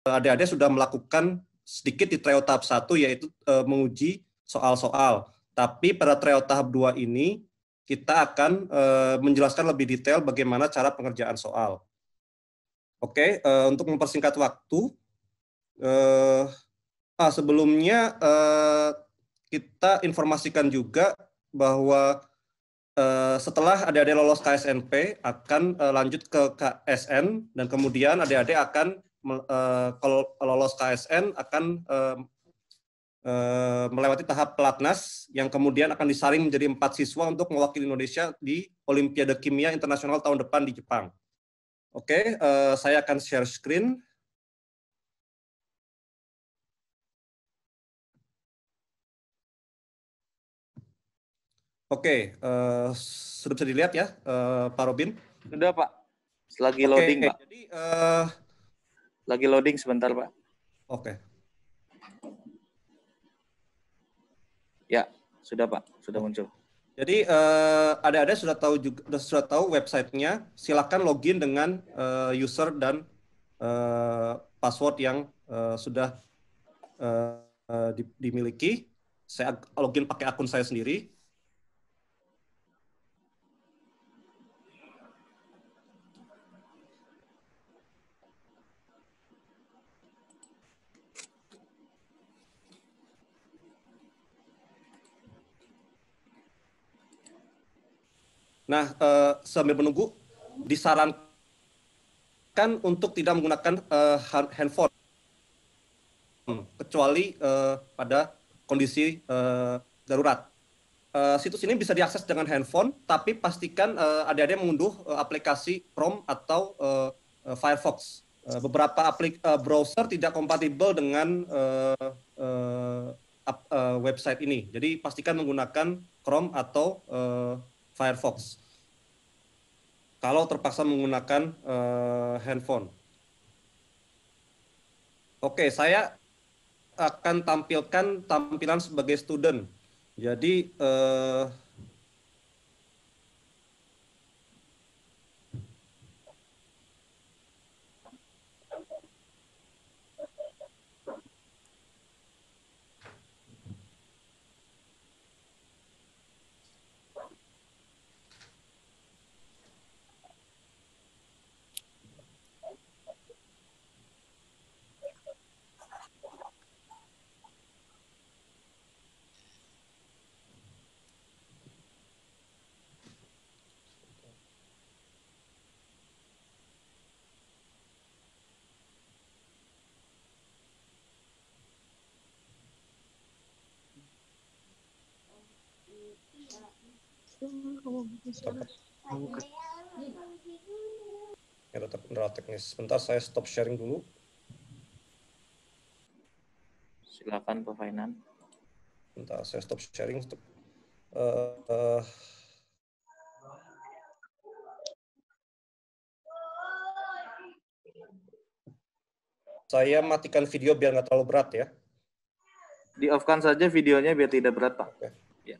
adik-adik sudah melakukan sedikit di trial tahap 1, yaitu menguji soal-soal. Tapi pada trial tahap 2 ini, kita akan menjelaskan lebih detail bagaimana cara pengerjaan soal. Oke, untuk mempersingkat waktu, sebelumnya kita informasikan juga bahwa setelah adik-adik lolos KSNP akan lanjut ke KSN, dan kemudian adik-adik akan kalau lolos KSN akan melewati tahap pelatnas yang kemudian akan disaring menjadi 4 siswa untuk mewakili Indonesia di Olimpiade Kimia Internasional tahun depan di Jepang. Oke, saya akan share screen. Oke, sudah bisa dilihat ya, Pak Robin? Sudah, Pak. Lagi loading, Pak. Jadi, lagi loading sebentar, Pak. Oke. Ya, sudah, Pak. Sudah muncul. Jadi adik-adik sudah tahu websitenya. Silakan login dengan user dan password yang sudah dimiliki. Saya login pakai akun saya sendiri. Nah, sambil menunggu, disarankan untuk tidak menggunakan handphone, kecuali pada kondisi darurat. Situs ini bisa diakses dengan handphone, tapi pastikan adik-adik mengunduh aplikasi Chrome atau Firefox. Beberapa browser tidak kompatibel dengan website ini, jadi pastikan menggunakan Chrome atau Firefox kalau terpaksa menggunakan handphone. Oke, saya akan tampilkan tampilan sebagai student. Jadi ada kendala teknis. Sebentar, saya stop sharing dulu. Silakan, Pak Fainan. Bentar, saya stop sharing. Saya matikan video biar nggak terlalu berat ya. Di off-kan saja videonya biar tidak berat, Pak. Oke. Ya.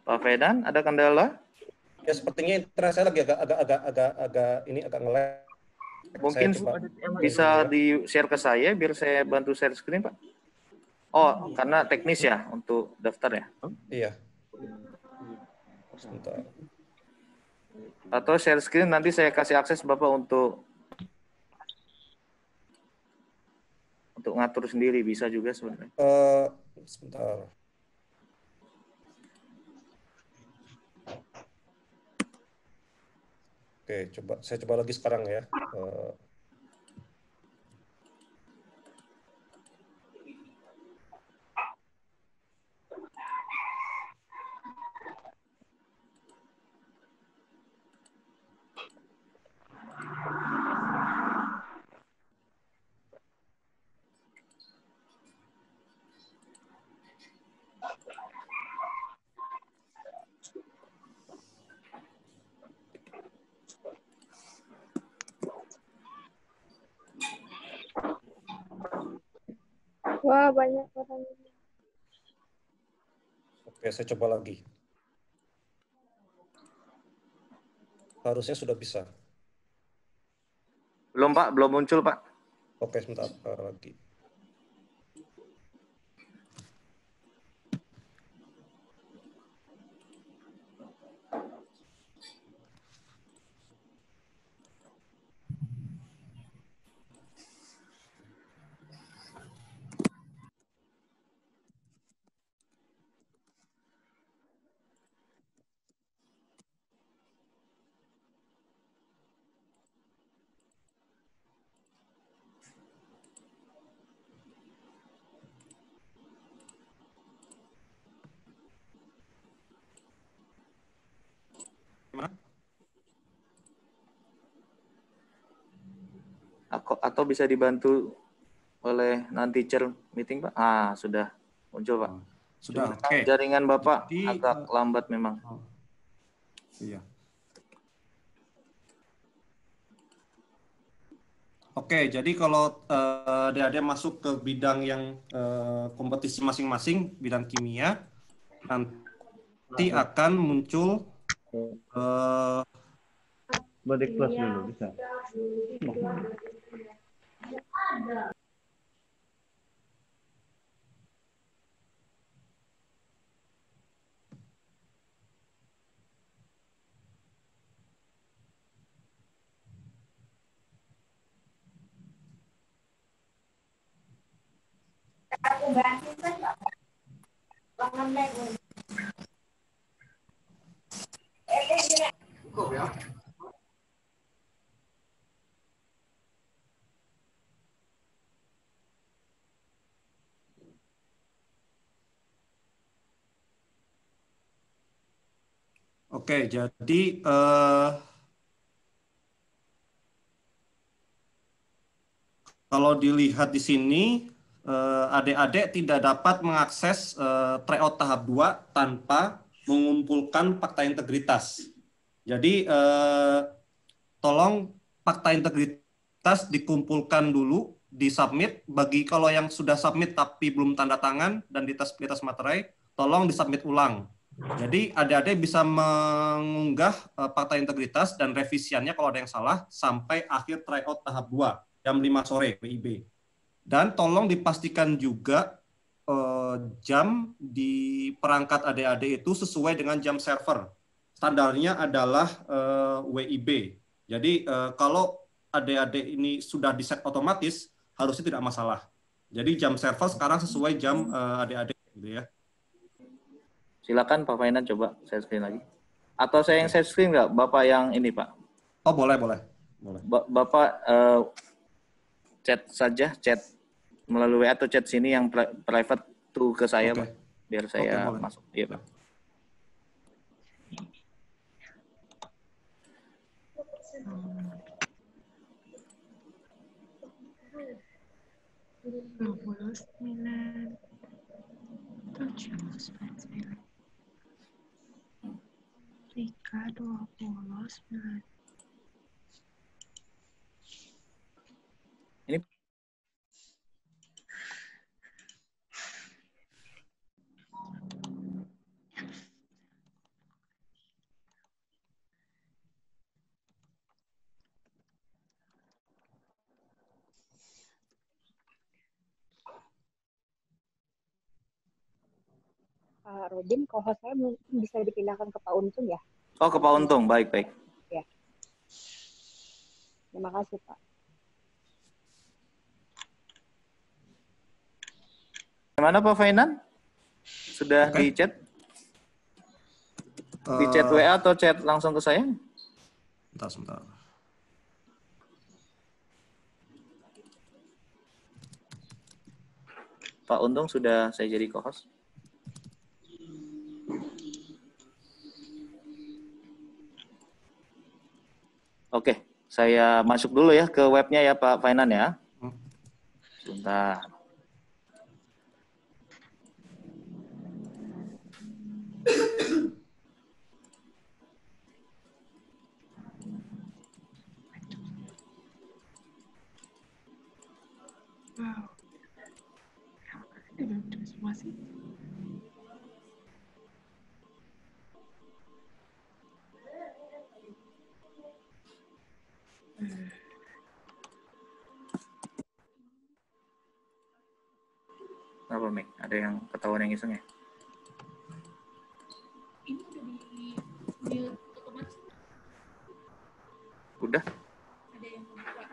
Pak Fedan, ada kendala? Ya, sepertinya internet saya lagi agak nge-lag. Mungkin bisa di-share ke saya biar saya bantu share screen, Pak. Oh, karena teknis ya untuk daftar ya? Iya. Sebentar. Atau share screen nanti saya kasih akses Bapak untuk ngatur sendiri, bisa juga sebenarnya. Sebentar. Oke, saya coba lagi sekarang ya. Wah, banyak orang. Oke, saya coba lagi. Harusnya sudah bisa. Belum Pak, belum muncul Pak. Oke, sebentar lagi. Gimana? Atau bisa dibantu oleh non-teacher meeting Pak? Ah, sudah muncul Pak. Sudah, Cuma oke. jaringan Bapak Jadi, agak lambat memang. iya. Oke, jadi kalau adik-adik masuk ke bidang yang kompetisi masing-masing, bidang kimia, nanti akan muncul Balik kelas dulu bisa. oke, jadi kalau dilihat di sini, adik-adik tidak dapat mengakses tryout tahap 2 tanpa mengumpulkan fakta integritas. Jadi, tolong fakta integritas dikumpulkan dulu, disubmit. Bagi kalau yang sudah submit tapi belum tanda tangan dan di atas materai, tolong disubmit ulang. Jadi adik-adik bisa mengunggah fakta integritas dan revisiannya kalau ada yang salah sampai akhir tryout tahap 2 jam 5 sore WIB. Dan tolong dipastikan juga jam di perangkat adik-adik itu sesuai dengan jam server. Standarnya adalah WIB. Jadi kalau adik-adik ini sudah di-set otomatis, harusnya tidak masalah. Jadi jam server sekarang sesuai jam adik-adik gitu ya. Silakan Pak Fainan coba share screen lagi. Atau saya yang share screen nggak? Bapak yang ini Pak. Oh boleh. Bapak chat saja, chat melalui WA atau chat sini yang private to ke saya Oke. Pak. Biar saya boleh. masuk. Iya Pak. Rika 29. Ini Pak Robin, kalau saya mungkin bisa dipindahkan ke Pak Untung ya? oh ke Pak Untung, baik. Ya. Terima kasih Pak. Gimana Pak Fainan? Sudah di chat? Di chat WA atau chat langsung ke saya? Sebentar. Pak Untung sudah saya jadi co-host. Oke, saya masuk dulu ya ke webnya ya Pak Fainan ya. Sebentar. Transformasi. Apa, Mik? Ada yang ketahuan yang iseng ya? Ini udah di otomatis Udah? ada yang membuka.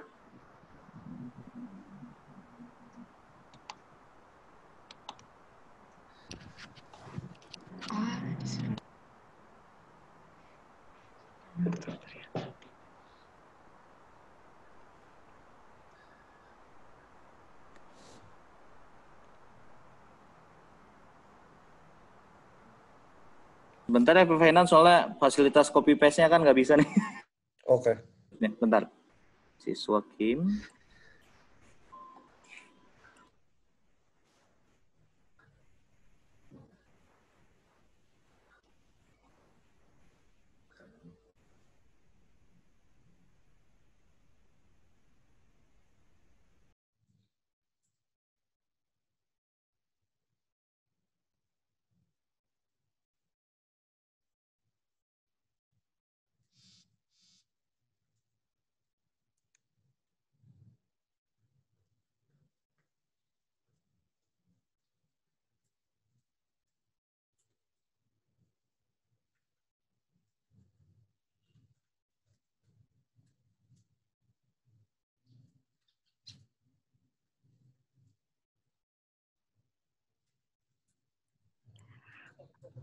Disuruh. Bentar ya, Pak Fainan, soalnya fasilitas copy paste-nya kan nggak bisa nih. Oke. Nih, bentar. Siswa Kim.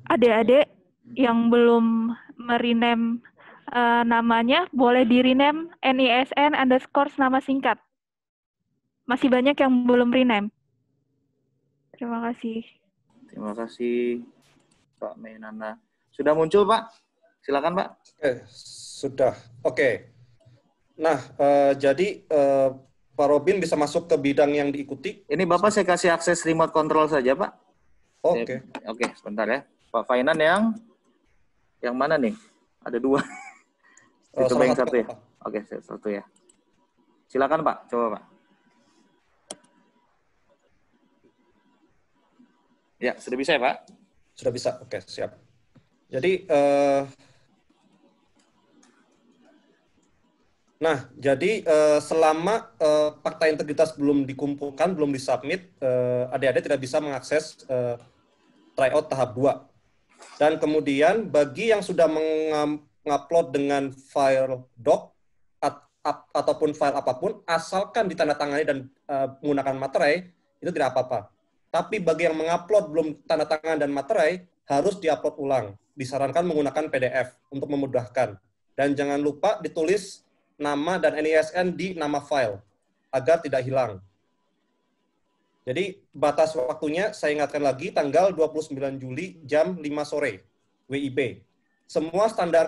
Adik-adik yang belum merename namanya, boleh di-rename NISN _ nama singkat. Masih banyak yang belum rename. Terima kasih. Terima kasih, Pak Mainanda. Sudah muncul, Pak? Silakan, Pak. Oke, sudah. Oke. Nah, jadi Pak Robin bisa masuk ke bidang yang diikuti. Ini Bapak saya kasih akses remote control saja, Pak. Oke. Oke, sebentar ya. Pak Fainan yang mana nih? Ada 2. Itu yang satu ya. Oke, satu ya. Silakan, Pak. Coba, Pak. Ya, sudah bisa ya, Pak? Sudah bisa. Oke, siap. Jadi selama fakta integritas belum dikumpulkan, belum disubmit, adik-adik tidak bisa mengakses tryout tahap 2. Dan kemudian bagi yang sudah mengupload dengan file doc ataupun file apapun, asalkan ditandatangani dan menggunakan materai, itu tidak apa-apa. Tapi bagi yang mengupload belum tanda tangan dan materai, harus diupload ulang. Disarankan menggunakan PDF untuk memudahkan. Dan jangan lupa ditulis nama dan NISN di nama file, agar tidak hilang. Jadi batas waktunya saya ingatkan lagi tanggal 29 Juli jam 5 sore WIB. Semua standar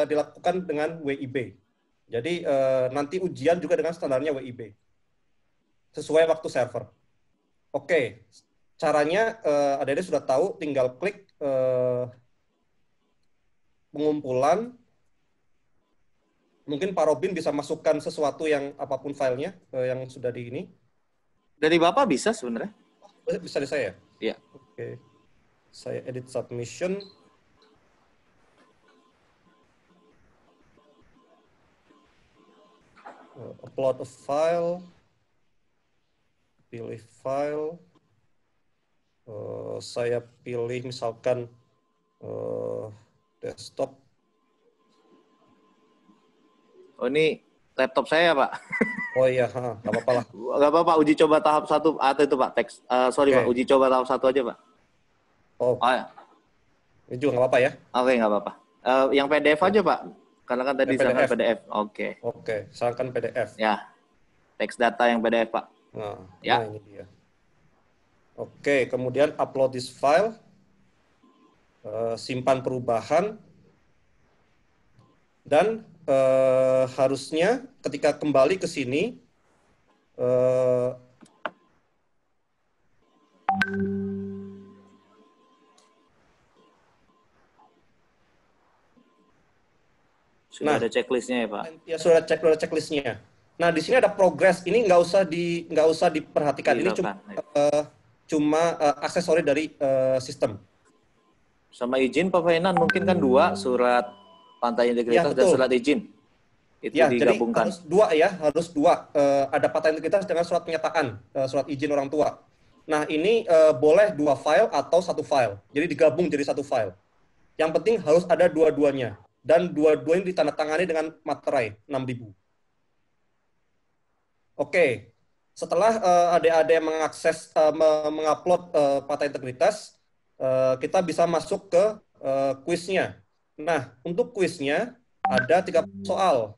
dilakukan dengan WIB. Jadi nanti ujian juga dengan standarnya WIB. Sesuai waktu server. Oke, caranya adik-adik sudah tahu, tinggal klik pengumpulan. Mungkin Pak Robin bisa masukkan sesuatu yang apapun filenya yang sudah di ini. Dari Bapak bisa sebenarnya? Bisa di saya? Iya. Oke. Saya edit submission. Upload a file. Pilih file. Saya pilih misalkan desktop. Oh, ini laptop saya, Pak. Oh iya, nggak apa-apa lah. Nggak apa-apa, uji coba tahap 1 atau itu, Pak, teks. Sorry, Oke. Pak, uji coba tahap 1 aja, Pak. Oh, Ya. ini juga nggak apa-apa ya? Oke, nggak apa-apa. Yang PDF aja, Pak. Karena kan tadi Yang sangat PDF. PDF. Oke. Oke, sarankan PDF. Ya. Teks data yang PDF, Pak. Ya. Nah ini dia. Oke, kemudian upload this file. Simpan perubahan. Dan harusnya ketika kembali ke sini, Sudah ada checklistnya ya, Pak? Ya sudah checklistnya. Nah di sini ada progress. Ini nggak usah diperhatikan. Ini cuma cuma aksesori dari sistem. Sama izin Pak Fainan mungkin kan dua, surat pantai integritas dan betul. surat izin. Itu Ya, jadi digabungkan. harus dua. Ada pantai integritas dengan surat pernyataan, surat izin orang tua. Nah, ini boleh 2 file atau 1 file. Jadi digabung jadi 1 file. Yang penting harus ada dua-duanya. Dan dua-duanya ditandatangani dengan materai 6.000. Oke. Setelah adik-adik mengakses, mengupload pantai integritas, kita bisa masuk ke kuisnya. Nah, untuk kuisnya ada 30 soal.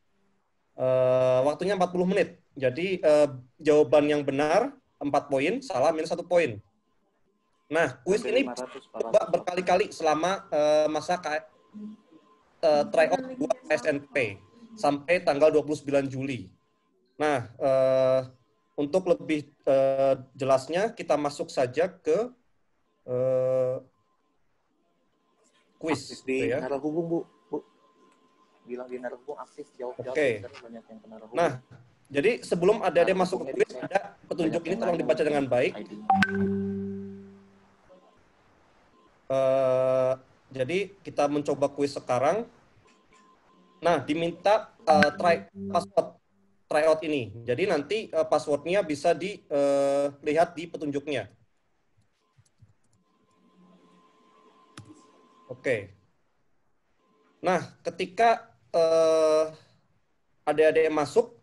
Waktunya 40 menit. Jadi jawaban yang benar 4 poin, salah minus 1 poin. Nah, kuis ini coba berkali-kali selama masa tryout 2 SNP sampai tanggal 29 Juli. Nah, untuk lebih jelasnya kita masuk saja ke kuis. Aktif di ya. Narahubung, Bu. Bilang di Narahubung aktif, jawab-jawab. Oke. Banyak yang ke Narahubung. Nah, jadi sebelum adik-adik masuk ke kuis, ada petunjuk ini tolong dibaca dengan baik. Jadi kita mencoba kuis sekarang. Nah, diminta password tryout ini. Jadi nanti passwordnya bisa dilihat di petunjuknya. Oke. Nah, ketika adik-adik masuk,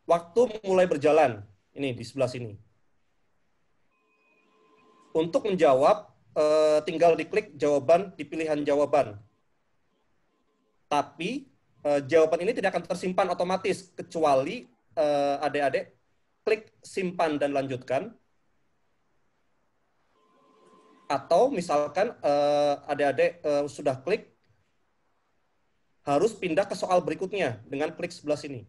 waktu mulai berjalan. Ini di sebelah sini. Untuk menjawab, tinggal diklik jawaban di pilihan jawaban. Tapi jawaban ini tidak akan tersimpan otomatis kecuali adik-adik klik simpan dan lanjutkan. Atau misalkan adik-adik sudah klik, harus pindah ke soal berikutnya dengan klik sebelah sini.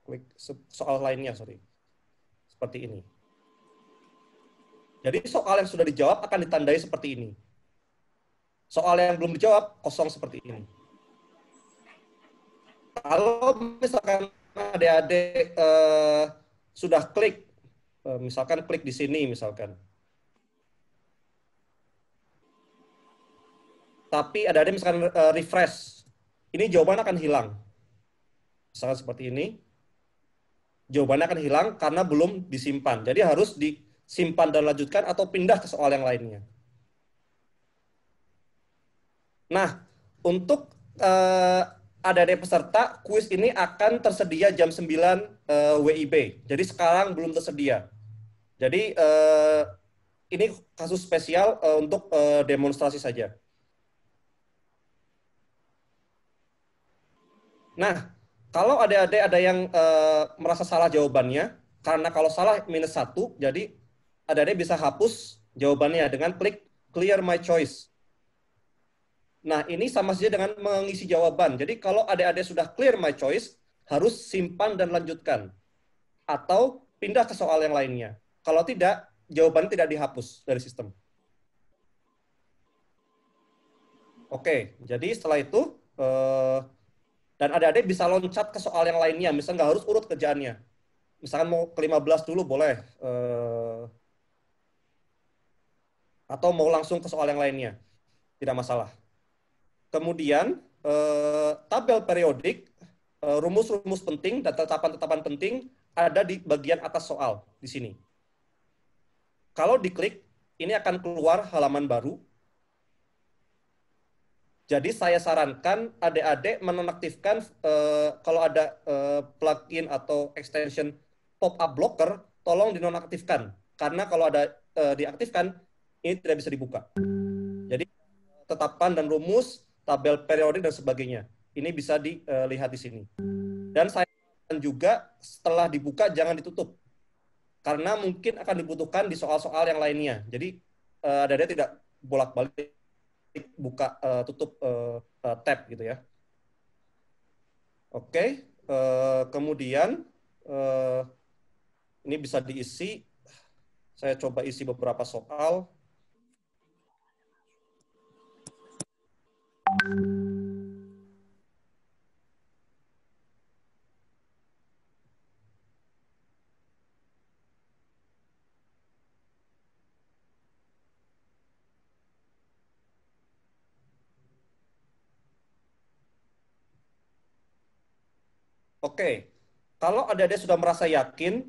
Klik soal lainnya, seperti ini. Jadi soal yang sudah dijawab akan ditandai seperti ini. Soal yang belum dijawab kosong seperti ini. Kalau misalkan adik-adik sudah klik, misalkan klik di sini misalkan. Tapi adik-adik misalkan refresh, ini jawaban akan hilang. Misalkan seperti ini, jawabannya akan hilang karena belum disimpan. Jadi harus disimpan dan lanjutkan atau pindah ke soal yang lainnya. Nah, untuk adik-adik peserta, kuis ini akan tersedia jam 9 WIB. Jadi sekarang belum tersedia. Jadi ini kasus spesial untuk demonstrasi saja. Nah, kalau adik-adik ada yang merasa salah jawabannya, karena kalau salah minus 1, jadi adik-adik bisa hapus jawabannya dengan klik clear my choice. Nah, ini sama saja dengan mengisi jawaban. Jadi kalau adik-adik sudah clear my choice, harus simpan dan lanjutkan. Atau pindah ke soal yang lainnya. Kalau tidak, jawabannya tidak dihapus dari sistem. Oke, jadi setelah itu, dan adik-adik bisa loncat ke soal yang lainnya. Misalnya nggak harus urut kerjaannya. Misalkan mau ke 15 dulu boleh. Atau mau langsung ke soal yang lainnya. Tidak masalah. Kemudian, tabel periodik, rumus-rumus penting, dan tetapan-tetapan penting ada di bagian atas soal, di sini. Kalau diklik, ini akan keluar halaman baru. Jadi saya sarankan adik-adik menonaktifkan kalau ada plugin atau extension pop-up blocker, tolong dinonaktifkan. Karena kalau ada diaktifkan, ini tidak bisa dibuka. Jadi tetapan dan rumus, tabel periodik dan sebagainya. Ini bisa dilihat di sini. Dan saya juga setelah dibuka jangan ditutup. Karena mungkin akan dibutuhkan di soal-soal yang lainnya. Jadi adik-adik tidak bolak-balik buka tutup tab gitu ya. Oke, kemudian ini bisa diisi. Saya coba isi beberapa soal. Oke, kalau adik-adik sudah merasa yakin,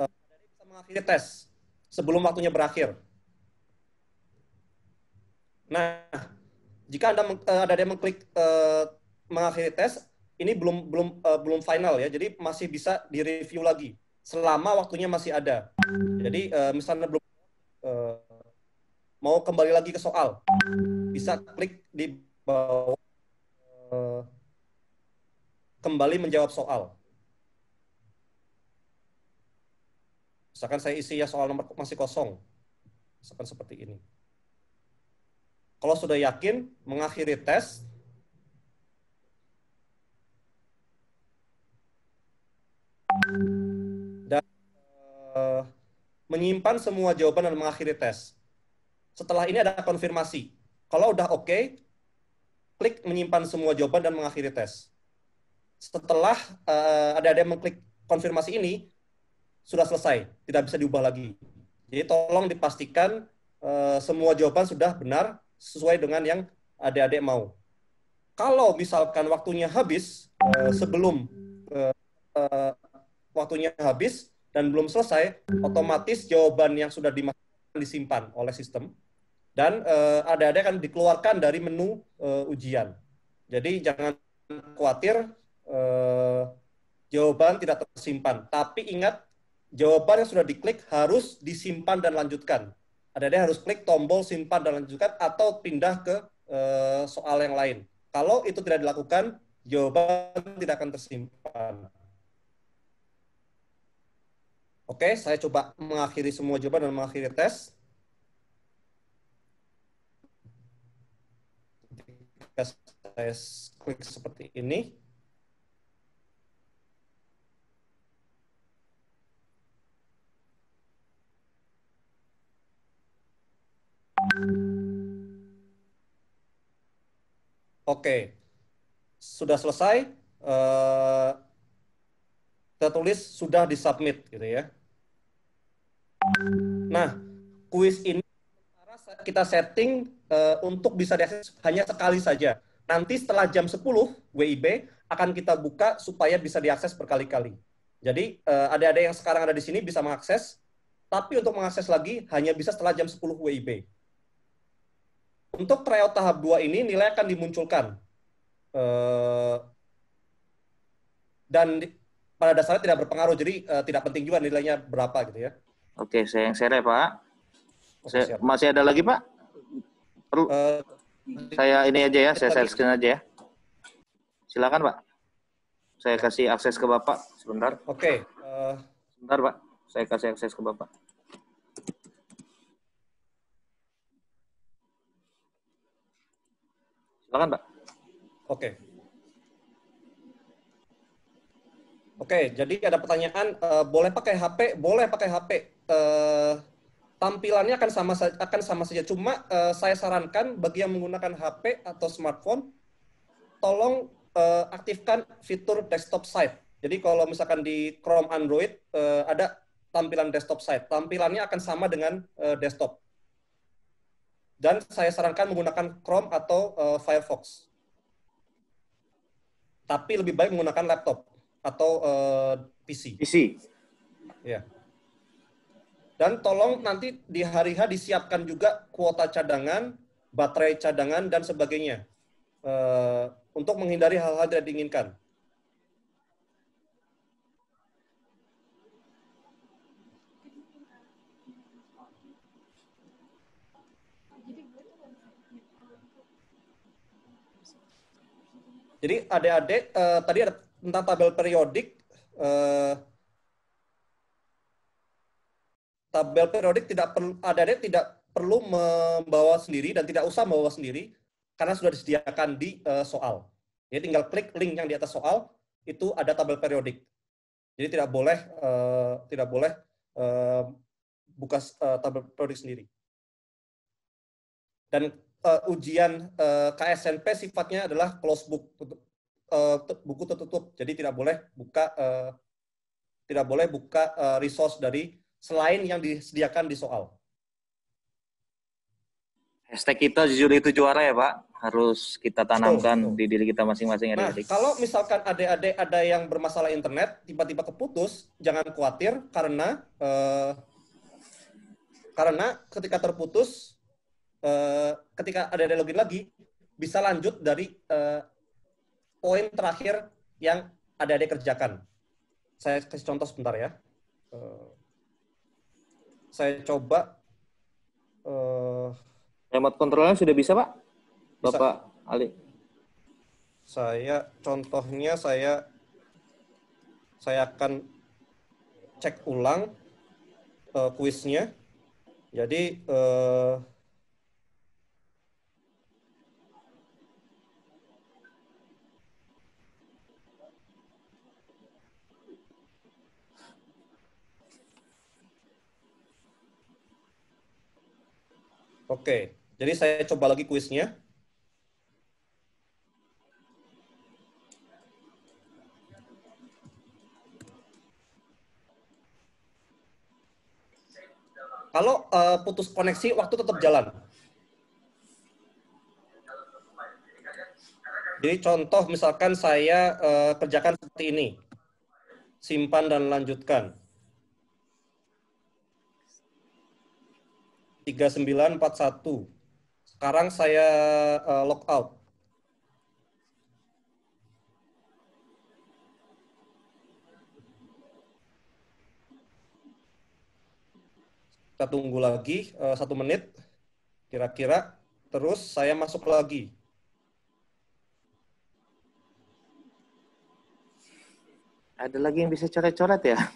adik-adik bisa mengakhiri tes sebelum waktunya berakhir. Nah, jika adik-adik mengklik mengakhiri tes, ini belum final ya, jadi masih bisa direview lagi selama waktunya masih ada. Jadi misalnya belum mau kembali lagi ke soal, bisa klik di bawah kembali menjawab soal. Misalkan saya isi ya soal nomor masih kosong, misalkan seperti ini. Kalau sudah yakin mengakhiri tes, dan menyimpan semua jawaban dan mengakhiri tes. Setelah ini ada konfirmasi. Kalau udah oke, klik menyimpan semua jawaban dan mengakhiri tes. Setelah ada yang mengklik konfirmasi ini, sudah selesai, tidak bisa diubah lagi. Jadi tolong dipastikan semua jawaban sudah benar sesuai dengan yang adik-adik mau. Kalau misalkan waktunya habis sebelum waktunya habis dan belum selesai, otomatis jawaban yang sudah disimpan oleh sistem dan adik-adik akan dikeluarkan dari menu ujian. Jadi jangan khawatir jawaban tidak tersimpan. Tapi ingat, jawaban yang sudah diklik harus disimpan dan lanjutkan. Adik-adik harus klik tombol simpan dan lanjutkan atau pindah ke soal yang lain. Kalau itu tidak dilakukan, jawaban tidak akan tersimpan. Oke, saya coba mengakhiri semua jawaban dan mengakhiri tes. Jika saya klik seperti ini, oke, sudah selesai. Tertulis sudah disubmit, gitu ya. Nah, kuis ini kita setting untuk bisa diakses hanya sekali saja. Nanti setelah jam 10 WIB akan kita buka supaya bisa diakses berkali-kali. Jadi adik-adik yang sekarang ada di sini bisa mengakses, tapi untuk mengakses lagi hanya bisa setelah jam 10 WIB. Untuk tryout tahap 2 ini nilai akan dimunculkan. Dan pada dasarnya tidak berpengaruh, jadi tidak penting juga nilainya berapa gitu ya. Oke, saya yang share ya, Pak. Oke, masih ada lagi, Pak? Perlu saya ini aja ya, saya share screen aja ya. Silakan, Pak. Saya kasih akses ke Bapak sebentar. Oke. Sebentar, Pak. Saya kasih akses ke Bapak. Silakan, Pak. Oke. Oke, jadi ada pertanyaan, boleh pakai HP? Boleh pakai HP. Tampilannya akan sama saja. Cuma saya sarankan bagi yang menggunakan HP atau smartphone, tolong aktifkan fitur desktop site. Jadi kalau misalkan di Chrome Android ada tampilan desktop site. Tampilannya akan sama dengan desktop. Dan saya sarankan menggunakan Chrome atau Firefox. Tapi lebih baik menggunakan laptop atau PC. Ya. Dan tolong nanti di hari H disiapkan juga kuota cadangan, baterai cadangan, dan sebagainya. Untuk menghindari hal-hal tidak diinginkan. Jadi adik-adik, tadi ada tentang tabel periodik. Tabel periodik adik-adik tidak perlu membawa sendiri dan tidak usah membawa sendiri karena sudah disediakan di soal. Jadi tinggal klik link yang di atas soal, itu ada tabel periodik. Jadi tidak boleh buka tabel periodik sendiri. Dan ujian KSNP sifatnya adalah close book, buku tertutup. Jadi tidak boleh buka resource dari selain yang disediakan di soal. Hashtag kita jujur itu juara ya Pak. Harus kita tanamkan Betul. di diri kita masing-masing Nah, adik-adik. kalau misalkan adik-adik ada yang bermasalah internet, tiba-tiba keputus, jangan khawatir karena ketika terputus, ketika adik-adik login lagi, bisa lanjut dari poin terakhir yang adik-adik kerjakan. Saya kasih contoh sebentar ya. Saya coba. Remote controlnya sudah bisa Pak? Bisa. Bapak Ali. Contohnya saya akan cek ulang kuisnya. Jadi oke, jadi saya coba lagi kuisnya. Kalau putus koneksi, waktu tetap jalan. Jadi contoh misalkan saya kerjakan seperti ini. Simpan dan lanjutkan. 3941. Sekarang saya log out. Kita tunggu lagi 1 menit, kira-kira. Terus saya masuk lagi. Ada lagi yang bisa coret-coret ya?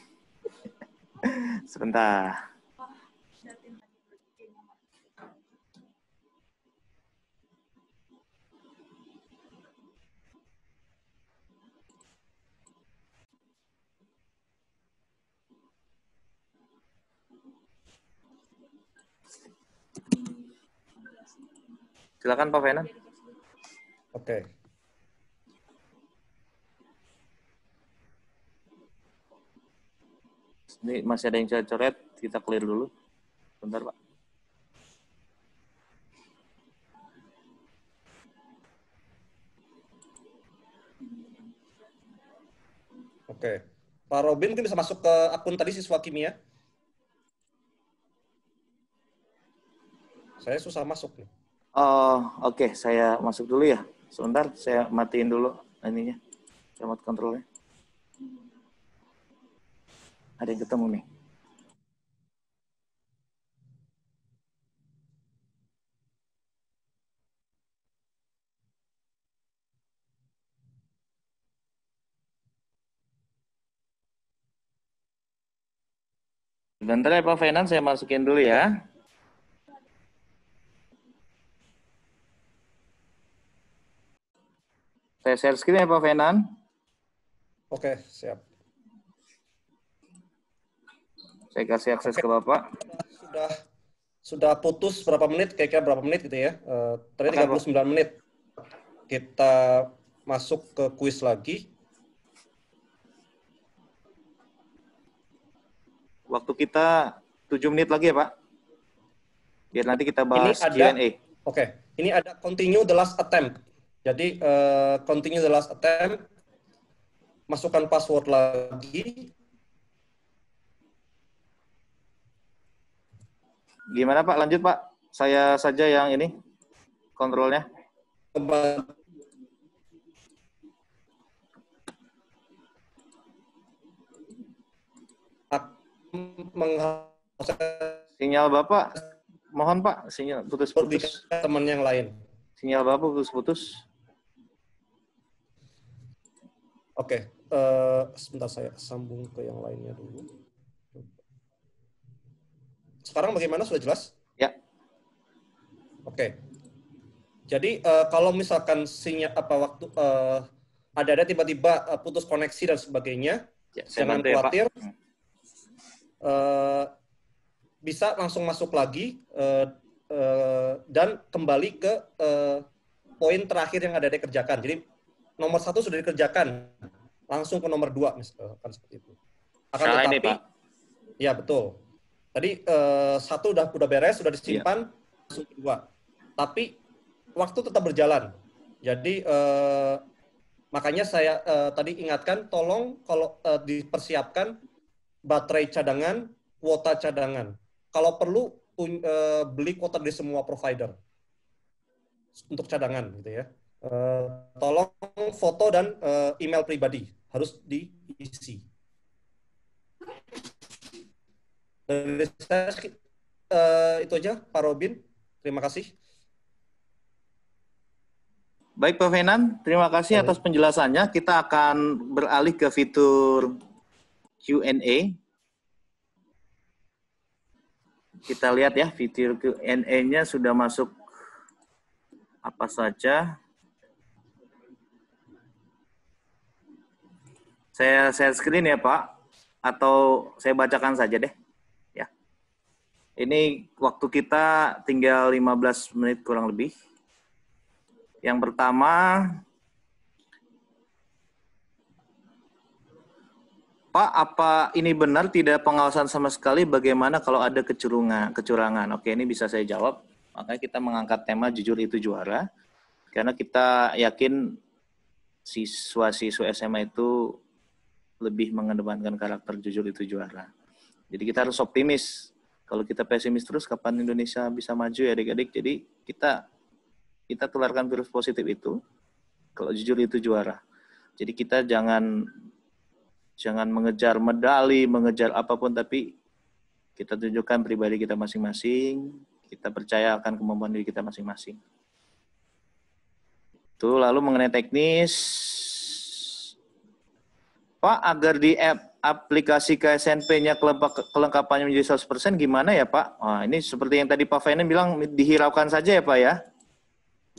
Sebentar. Silakan Pak Fenan. Oke. Ini masih ada yang coret-coret, kita clear dulu. Bentar Pak. Oke. Pak Robin mungkin bisa masuk ke akun tadi siswa kimia. Saya susah masuk nih. Oke, saya masuk dulu ya. Sebentar, saya matiin dulu ininya, remote controlnya. Ada yang ketemu nih. Sebentar ya Pak Fenan, saya masukin dulu ya. Saya share screen ya Pak Fenan. Oke, siap. Saya kasih akses ke Bapak. Sudah putus berapa menit, kira-kira berapa menit gitu ya. Tadi 39 menit. Kita masuk ke kuis lagi. Waktu kita 7 menit lagi ya Pak. Biar nanti kita bahas Q&A. Oke, ini ada continue the last attempt. Jadi continue the last attempt, masukkan password lagi. Gimana Pak? Lanjut Pak. Saya saja yang ini kontrolnya. Sinyal Bapak, mohon Pak, sinyal putus-putus. Teman yang lain. Sinyal Bapak putus-putus. Oke, sebentar saya sambung ke yang lainnya dulu. Sekarang bagaimana? Sudah jelas? Ya. Oke. Jadi kalau misalkan sinyal ada tiba-tiba putus koneksi dan sebagainya, ya, jangan khawatir. Bisa langsung masuk lagi dan kembali ke poin terakhir yang ada dikerjakan. Jadi nomor 1 sudah dikerjakan, langsung ke nomor 2 misalkan seperti itu. Akan tetapi, ini, Pak. Ya betul. Tadi 1 udah beres, sudah disimpan, langsung ke 2. tapi waktu tetap berjalan. Jadi makanya saya tadi ingatkan, tolong kalau dipersiapkan baterai cadangan, kuota cadangan. Kalau perlu beli kuota dari semua provider untuk cadangan, gitu ya. Tolong foto dan email pribadi harus diisi. Dari saya itu aja, Pak Robin. Terima kasih. Baik Pak Fenan, terima kasih atas penjelasannya. Kita akan beralih ke fitur Q&A. Kita lihat ya, fitur Q&A-nya sudah masuk apa saja. Saya share screen ya Pak, atau saya bacakan saja deh. Ya. Ini waktu kita tinggal 15 menit kurang lebih. Yang pertama, Pak, apa ini benar tidak pengawasan sama sekali? Bagaimana kalau ada kecurangan? Oke, ini bisa saya jawab. Makanya kita mengangkat tema jujur itu juara. Karena kita yakin siswa-siswa SMA itu lebih mengedepankan karakter jujur itu juara. Jadi kita harus optimis. Kalau kita pesimis terus, kapan Indonesia bisa maju ya adik-adik? Jadi kita tularkan virus positif itu, kalau jujur itu juara. Jadi kita jangan mengejar medali, mengejar apapun, tapi kita tunjukkan pribadi kita masing-masing, kita percaya akan kemampuan diri kita masing-masing. Itu lalu mengenai teknis, Pak, agar di aplikasi KSNP-nya kelengkapannya menjadi 100% gimana ya Pak? Wah, ini seperti yang tadi Pak Fenan bilang, dihiraukan saja ya Pak ya?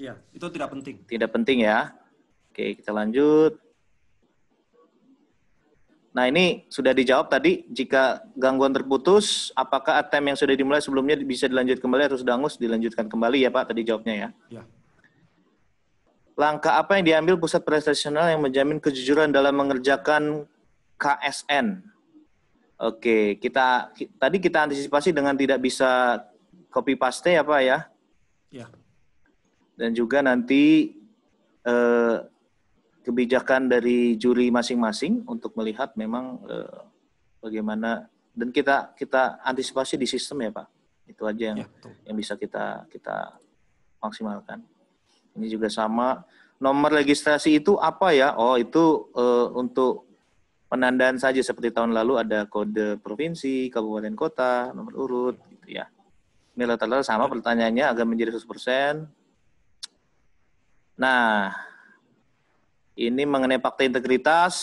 Iya, itu tidak penting. Tidak penting ya. Oke, kita lanjut. Nah, ini sudah dijawab tadi. Jika gangguan terputus, apakah ATM yang sudah dimulai sebelumnya bisa dilanjut kembali atau sudah hangus dilanjutkan kembali ya Pak? Tadi jawabnya ya. Ya. Langkah apa yang diambil pusat prestasional yang menjamin kejujuran dalam mengerjakan KSN? Oke, tadi kita antisipasi dengan tidak bisa copy paste ya Pak ya? Ya. Dan juga nanti kebijakan dari juri masing-masing untuk melihat memang bagaimana, dan kita antisipasi di sistem ya Pak. Itu aja yang bisa kita maksimalkan. Ini juga sama. Nomor registrasi itu apa ya? Oh, itu untuk penandaan saja, seperti tahun lalu ada kode provinsi, kabupaten kota, nomor urut gitu ya. Ini rata-rata sama pertanyaannya agar menjadi 100%. Nah, ini mengenai fakta integritas,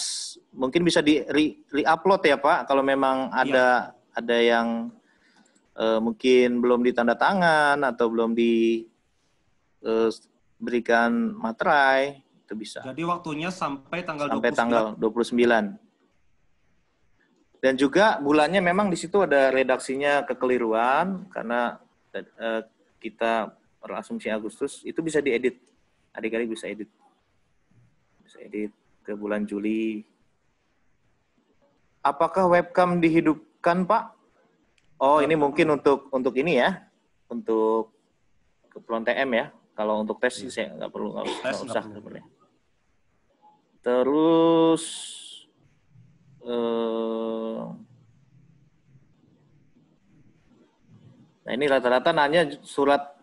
mungkin bisa di-upload ya Pak, kalau memang ada yang mungkin belum ditanda tangan atau belum diberikan materai, itu bisa. Jadi waktunya sampai tanggal 29. Dan juga bulannya memang di situ ada redaksinya kekeliruan, karena kita berasumsi Agustus, itu bisa diedit. Adik-adik bisa edit. Bisa edit ke bulan Juli. Apakah webcam dihidupkan, Pak? Oh, ini mungkin untuk ini ya. Untuk keperluan TM ya. Kalau untuk tes sih saya nggak usah sebenarnya. Terus nah ini rata-rata nanya surat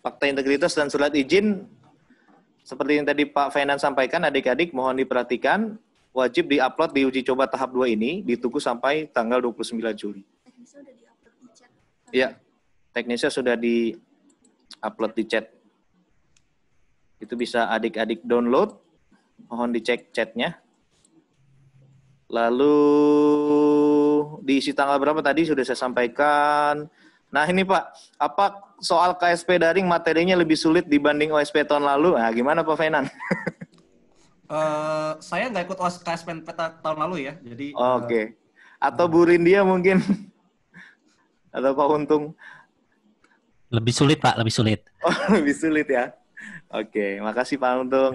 fakta integritas dan surat izin. Seperti yang tadi Pak Fenan sampaikan, adik-adik mohon diperhatikan, wajib di-upload di uji coba tahap 2 ini, ditunggu sampai tanggal 29 Juli. Teknisnya udah di-upload di chat. Iya, teknisnya sudah di-upload di chat. Itu bisa adik-adik download, mohon dicek chatnya. Lalu diisi tanggal berapa tadi sudah saya sampaikan. Nah ini Pak, apa soal KSP daring materinya lebih sulit dibanding OSP tahun lalu? Nah gimana Pak Fenan? Saya nggak ikut KSP tahun lalu ya, jadi. Oke. Atau Bu Rindia mungkin? Atau Pak Untung? Lebih sulit Pak, lebih sulit. Oh lebih sulit ya. Oke, makasih Pak Untung.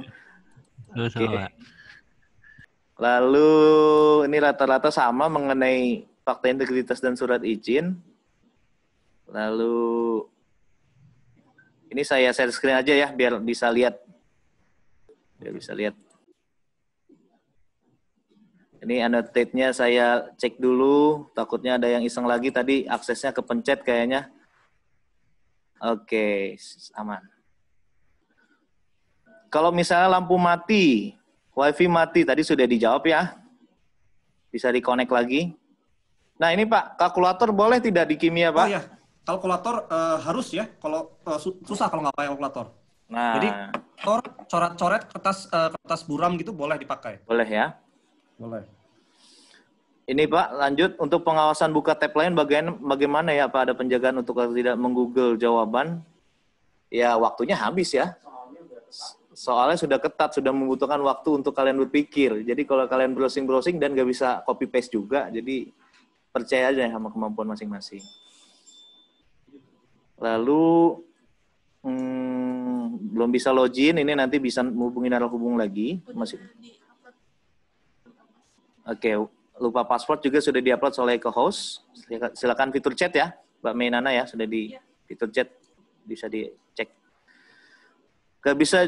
Oke. Lalu ini rata-rata sama mengenai fakta integritas dan surat izin. Lalu Ini saya share screen aja ya, biar bisa lihat. Biar bisa lihat. Ini annotate-nya saya cek dulu, takutnya ada yang iseng lagi tadi, aksesnya kepencet kayaknya. Oke, aman. Kalau misalnya lampu mati, wifi mati, tadi sudah dijawab ya. Bisa di-connect lagi. Nah ini Pak, kalkulator boleh tidak di kimia Pak? Oh ya, kalkulator harus ya, kalau susah kalau nggak pakai kalkulator. Nah, Jadi coret-coret kertas buram gitu boleh dipakai. boleh ya. Boleh. Ini Pak, lanjut untuk pengawasan buka tab lain bagaimana ya Pak? Ada penjagaan untuk tidak menggoogle jawaban? Ya waktunya habis ya. Soalnya sudah ketat, sudah membutuhkan waktu untuk kalian berpikir. Jadi kalau kalian browsing-browsing dan nggak bisa copy-paste juga, jadi percaya aja sama kemampuan masing-masing. Lalu, belum bisa login, ini nanti bisa menghubungi narahubung lagi. Masih. Oke, lupa password juga sudah diupload oleh co-host. Silakan fitur chat ya, Mbak Mainana ya, sudah di fitur chat, bisa dicek. Gak bisa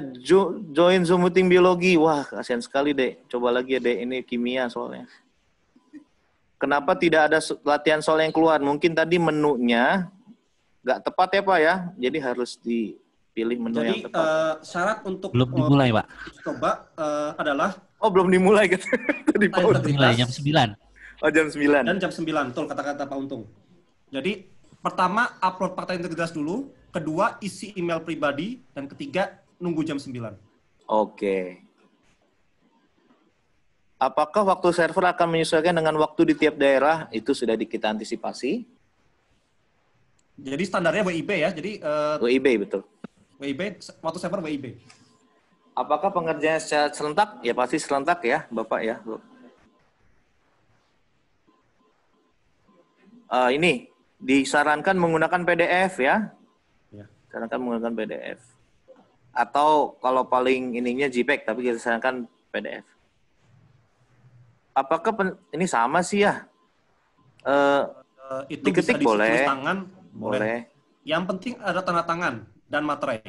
join Zoom meeting biologi. Wah, kasihan sekali, Dek. Coba lagi ya, Dek. Ini kimia soalnya. Kenapa tidak ada latihan soal yang keluar? Mungkin tadi menunya nggak tepat ya, Pak ya. Jadi harus dipilih menu yang tepat. Jadi syarat untuk Belum dimulai, Pak. coba adalah Oh, belum dimulai gitu. Tadi Pak Untung. Dimulai jam 9. Oh, jam 9. dan jam 9, betul kata-kata Pak Untung. Jadi pertama upload fakta integritas dulu, kedua isi email pribadi, dan ketiga nunggu jam 9. Oke. Apakah waktu server akan menyesuaikan dengan waktu di tiap daerah? Itu sudah kita antisipasi. Jadi standarnya WIB ya, jadi WIB, betul. WIB, waktu server WIB. Apakah pengerjaan secara serentak? Ya pasti serentak ya, Bapak ya. Ini disarankan menggunakan PDF ya. Ya. Sarankan menggunakan PDF. Atau kalau paling ininya JPEG, tapi kita sarankan PDF. Apakah ini sama sih ya? Itu Diketik bisa boleh. ditulis tangan, Boleh. Yang penting ada tanda tangan dan materai.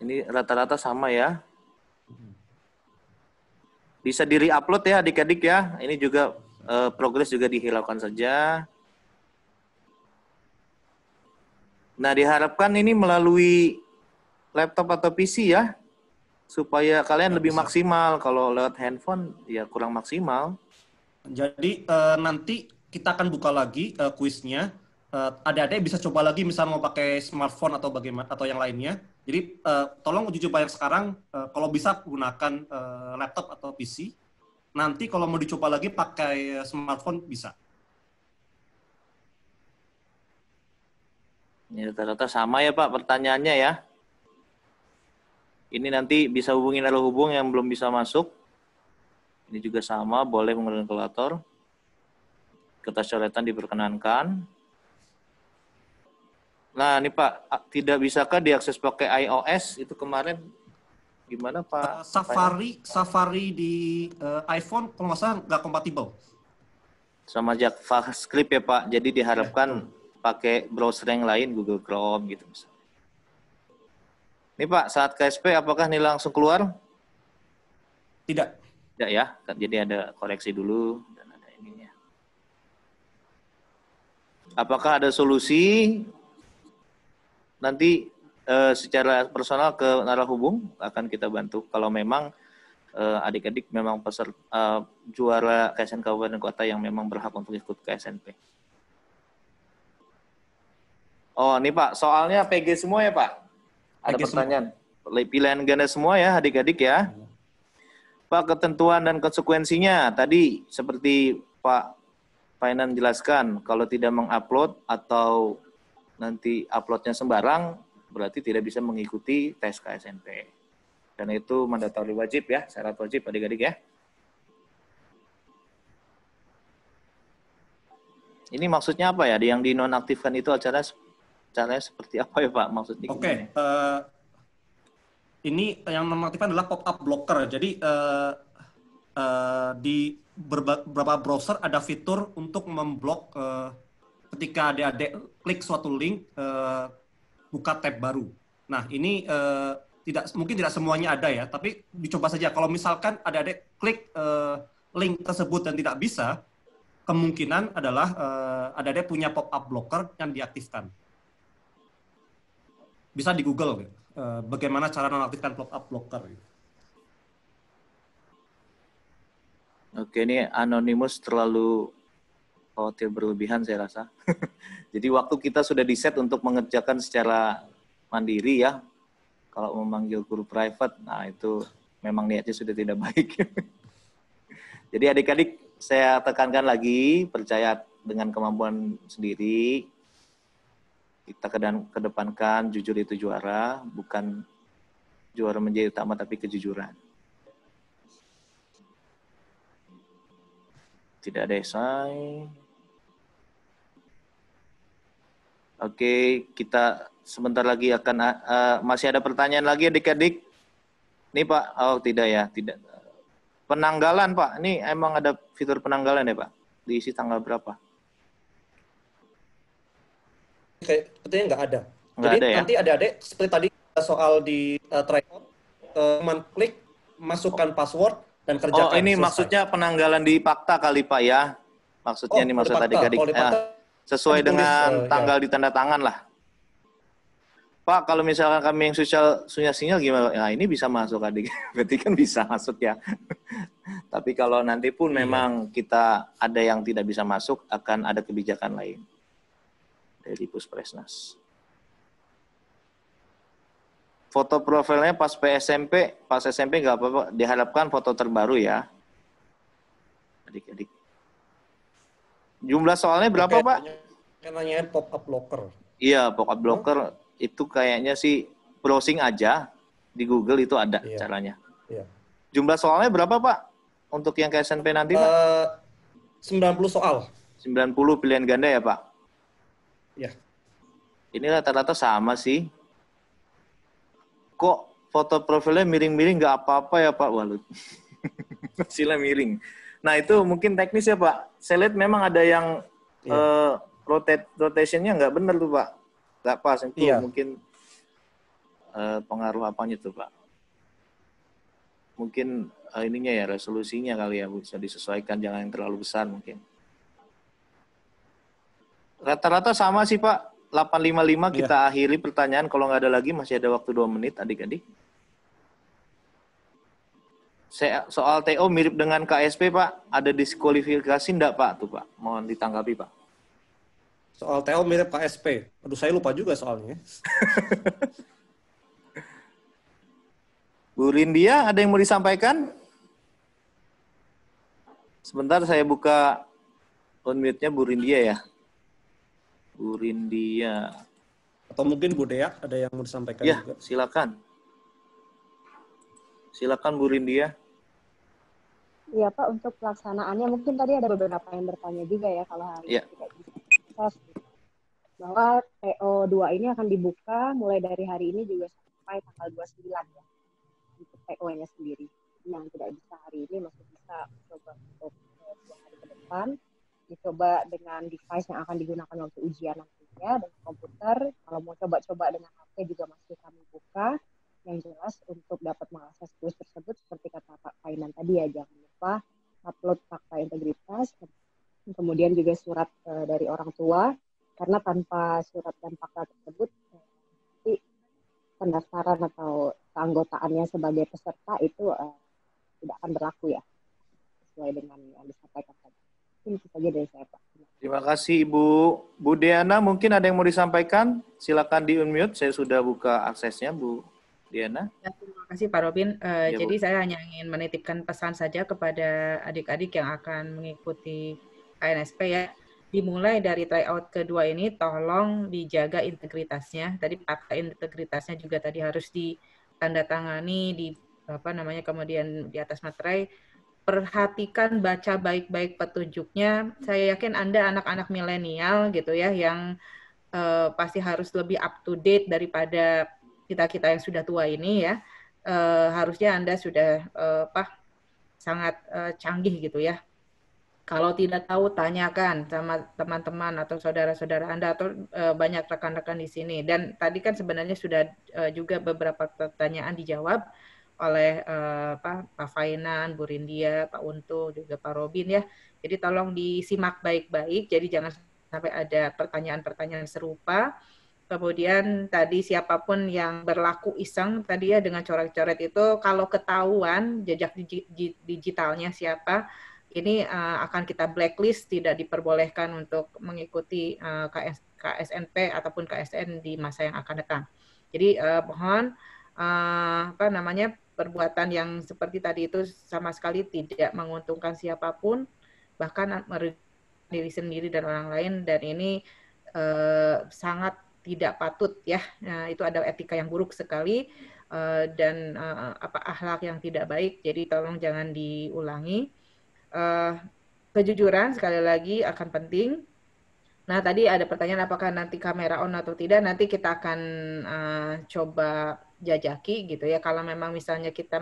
Ini rata-rata sama ya. Bisa di-re-upload ya adik-adik ya. Ini juga progres juga dihilangkan saja. Nah, diharapkan ini melalui laptop atau PC ya. Supaya kalian lebih maksimal. Kalau lewat handphone ya kurang maksimal. Jadi nanti kita akan buka lagi kuisnya. Adik-adik bisa coba lagi misalnya mau pakai smartphone atau bagaimana atau yang lainnya. Jadi tolong uji coba yang sekarang kalau bisa gunakan laptop atau PC. Nanti kalau mau dicoba lagi pakai smartphone bisa. Ini rata-rata sama ya Pak pertanyaannya ya. Ini nanti bisa hubungi narahubung yang belum bisa masuk. Ini juga sama, boleh menggunakan kalkulator. Kertas coretan diperkenankan. Nah, ini Pak, tidak bisakah diakses pakai iOS? Itu kemarin gimana Pak? Safari di iPhone kalau nggak salah nggak kompatibel. Sama JavaScript ya Pak. Jadi diharapkan pakai browser yang lain, Google Chrome gitu. Ini Pak, saat KSP apakah nilai langsung keluar? Tidak. Tidak ya, jadi ada koreksi dulu dan ada ininya. Apakah ada solusi? Nanti secara personal ke narahubung akan kita bantu. Kalau memang adik-adik memang juara KSN Kabupaten Kota yang memang berhak untuk ikut KSNP. Oh, ini Pak, soalnya PG semua ya Pak? Ada PG pertanyaan. Pilihan ganda semua ya adik-adik ya. Pak, ketentuan dan konsekuensinya tadi seperti Pak Painan jelaskan, kalau tidak mengupload atau nanti uploadnya sembarang, berarti tidak bisa mengikuti tes KSNP. Dan itu mandatori wajib ya, syarat wajib adik-adik ya. Ini maksudnya apa ya? Yang dinonaktifkan itu caranya seperti apa ya Pak? Maksudnya gimana? Oke. Ini yang nonaktifkan adalah pop-up blocker. Jadi di beberapa browser ada fitur untuk memblok ketika adik-adik klik suatu link, buka tab baru. Nah, ini mungkin tidak semuanya ada ya, tapi dicoba saja. Kalau misalkan adik-adik klik link tersebut dan tidak bisa, kemungkinan adalah adik-adik punya pop-up blocker yang diaktifkan. Bisa di Google, bagaimana cara mengaktifkan pop-up blocker. Oke, ini Anonymous terlalu khawatir berlebihan saya rasa. Jadi waktu kita sudah di-set untuk mengerjakan secara mandiri ya. Kalau memanggil guru private, nah itu memang niatnya sudah tidak baik. Jadi adik-adik saya tekankan lagi, percaya dengan kemampuan sendiri. Kita kedepankan jujur itu juara, bukan juara menjadi utama tapi kejujuran. Tidak ada esai. Oke, kita sebentar lagi akan masih ada pertanyaan lagi adik-adik. Ini Pak, oh tidak ya, tidak. Penanggalan Pak, ini emang ada fitur penanggalan ya Pak? Diisi tanggal berapa? Sepertinya nggak ada. Nggak Jadi ada ya? nanti adik-adik seperti tadi soal di tryout, klik masukkan password dan kerjakan. Oh ini selesai. maksudnya penanggalan di fakta kali Pak ya? Maksudnya ini maksud adik-adik. Sesuai dengan tanggal di tanda tangan lah. Pak, kalau misalkan kami yang punya sinyal gimana? Nah, ini bisa masuk adik. Berarti kan bisa masuk ya. Tapi kalau nanti pun memang kita ada yang tidak bisa masuk, akan ada kebijakan lain dari Puspresnas. Foto profilnya pas SMP nggak apa-apa. Diharapkan foto terbaru ya. Adik-adik. Jumlah soalnya berapa, Pak? Namanya pop-up blocker. Iya, pop-up blocker itu kayaknya sih browsing aja di Google itu ada caranya. Iya. Jumlah soalnya berapa, Pak? Untuk yang ke SNP nanti, Pak? 90 soal. 90 pilihan ganda ya, Pak? Iya. Ini rata-rata sama sih. Kok foto profilnya miring-miring nggak apa-apa ya, Pak? Walut. Hasilnya miring. Nah, itu mungkin teknis ya, Pak. Saya lihat memang ada yang rotationnya nggak benar tuh, Pak. Nggak pas. Itu mungkin pengaruh apanya tuh, Pak? Mungkin ininya ya, resolusinya kali ya, bisa disesuaikan, jangan yang terlalu besar mungkin. Rata-rata sama sih, Pak. 855 kita akhiri pertanyaan. Kalau nggak ada lagi, masih ada waktu 2 menit, adik-adik. Soal TO mirip dengan KSP, Pak. Ada diskualifikasi enggak, Pak? Tuh, Pak. Mohon ditanggapi, Pak. Soal TO mirip KSP. Aduh, saya lupa juga soalnya. Bu Rindia, ada yang mau disampaikan? Sebentar saya buka unmute-nya Bu Rindia ya. Bu Rindia. Atau mungkin Bu Dea, ada yang mau disampaikan juga. Silakan. Silakan Bu Rindia. Iya Pak, untuk pelaksanaannya mungkin tadi ada beberapa yang bertanya juga ya kalau hari ini tidak bisa. Bahwa TO2 ini akan dibuka mulai dari hari ini juga sampai tanggal 29 ya. Untuk TO-nya sendiri. Yang tidak bisa hari ini masih bisa coba untuk 2 hari ke depan. Dicoba dengan device yang akan digunakan waktu ujian nantinya dan komputer. Kalau mau coba-coba dengan HP juga masih kami buka. Yang jelas untuk dapat mengakses kuis tersebut seperti kata Pak Fainan tadi ya, jangan lupa upload fakta integritas, kemudian juga surat dari orang tua, karena tanpa surat dan fakta tersebut pendaftaran atau keanggotaannya sebagai peserta itu tidak akan berlaku ya, sesuai dengan yang disampaikan tadi. Itu saja dari saya, Pak. Terima kasih Ibu. Bu Diana, mungkin ada yang mau disampaikan? Silakan di-unmute, saya sudah buka aksesnya, Bu Diana. Ya, terima kasih Pak Robin. Ya, jadi Bu. saya hanya ingin menitipkan pesan saja kepada adik-adik yang akan mengikuti KNSP ya. Dimulai dari tryout kedua ini, tolong dijaga integritasnya. Tadi fakta integritasnya juga tadi harus ditandatangani, kemudian di atas materai. Perhatikan, baca baik-baik petunjuknya. Saya yakin Anda anak-anak milenial gitu ya, yang pasti harus lebih up to date daripada kita yang sudah tua ini ya. Harusnya Anda sudah sangat canggih gitu ya. Kalau tidak tahu, tanyakan sama teman-teman atau saudara-saudara Anda atau banyak rekan-rekan di sini. Dan tadi kan sebenarnya sudah juga beberapa pertanyaan dijawab oleh Pak Fainan, Bu Rindia, Pak Untung, juga Pak Robin ya. Jadi tolong disimak baik-baik. Jadi jangan sampai ada pertanyaan-pertanyaan serupa. Kemudian tadi siapapun yang berlaku iseng tadi ya dengan coret-coret itu, kalau ketahuan jejak digitalnya siapa, ini akan kita blacklist, tidak diperbolehkan untuk mengikuti KSNP ataupun KSN di masa yang akan datang. Jadi mohon perbuatan yang seperti tadi itu sama sekali tidak menguntungkan siapapun, bahkan diri sendiri dan orang lain, dan ini sangat tidak patut ya. Nah, itu ada etika yang buruk sekali dan akhlak yang tidak baik. Jadi tolong jangan diulangi. Kejujuran sekali lagi akan penting. Nah, tadi ada pertanyaan apakah nanti kamera on atau tidak. Nanti kita akan coba jajaki gitu ya. Kalau memang misalnya kita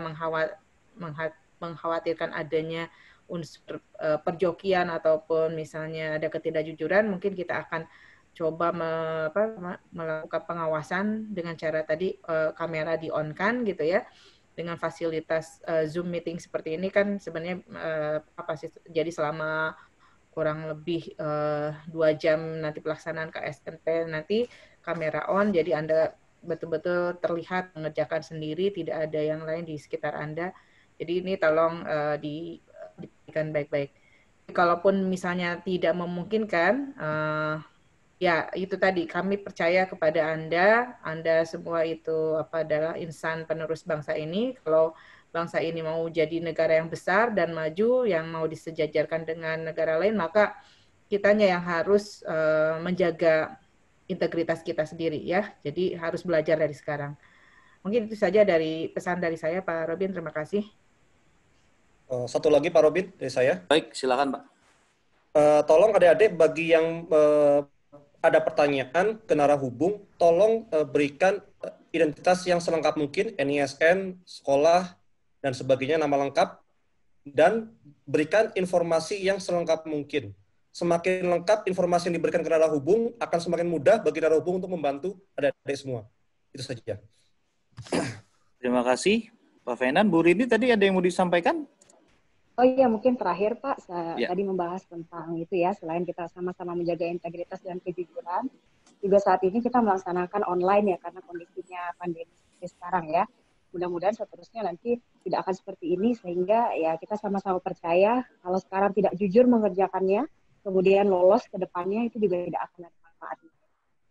mengkhawatirkan adanya unsur perjokian ataupun misalnya ada ketidakjujuran, mungkin kita akan coba melakukan pengawasan dengan cara tadi kamera di-on-kan gitu ya. Dengan fasilitas Zoom meeting seperti ini kan sebenarnya jadi selama kurang lebih 2 jam nanti pelaksanaan KSNP nanti kamera on, jadi Anda betul-betul terlihat mengerjakan sendiri, tidak ada yang lain di sekitar Anda. Jadi ini tolong diberikan baik-baik. Kalaupun misalnya tidak memungkinkan, ya, itu tadi kami percaya kepada Anda semua itu adalah insan penerus bangsa ini. Kalau bangsa ini mau jadi negara yang besar dan maju, yang mau disejajarkan dengan negara lain, maka kitanya yang harus menjaga integritas kita sendiri ya. Jadi harus belajar dari sekarang. Mungkin itu saja dari pesan dari saya, Pak Robin. Terima kasih. Satu lagi Pak Robin dari saya. Baik, silakan Pak. Tolong adik-adik bagi yang ada pertanyaan ke narahubung, tolong berikan identitas yang selengkap mungkin, NISN, sekolah, dan sebagainya, nama lengkap, dan berikan informasi yang selengkap mungkin. Semakin lengkap informasi yang diberikan ke narahubung, akan semakin mudah bagi narahubung untuk membantu adik-adik semua. Itu saja. Terima kasih, Pak Fainan. Bu Rini, tadi ada yang mau disampaikan? Oh iya, mungkin terakhir Pak, tadi membahas tentang itu ya, selain kita sama-sama menjaga integritas dan kejujuran, juga saat ini kita melaksanakan online ya, karena kondisinya pandemi seperti sekarang ya. Mudah-mudahan seterusnya nanti tidak akan seperti ini, sehingga ya kita sama-sama percaya kalau sekarang tidak jujur mengerjakannya, kemudian lolos ke depannya, itu juga tidak akan ada manfaatnya.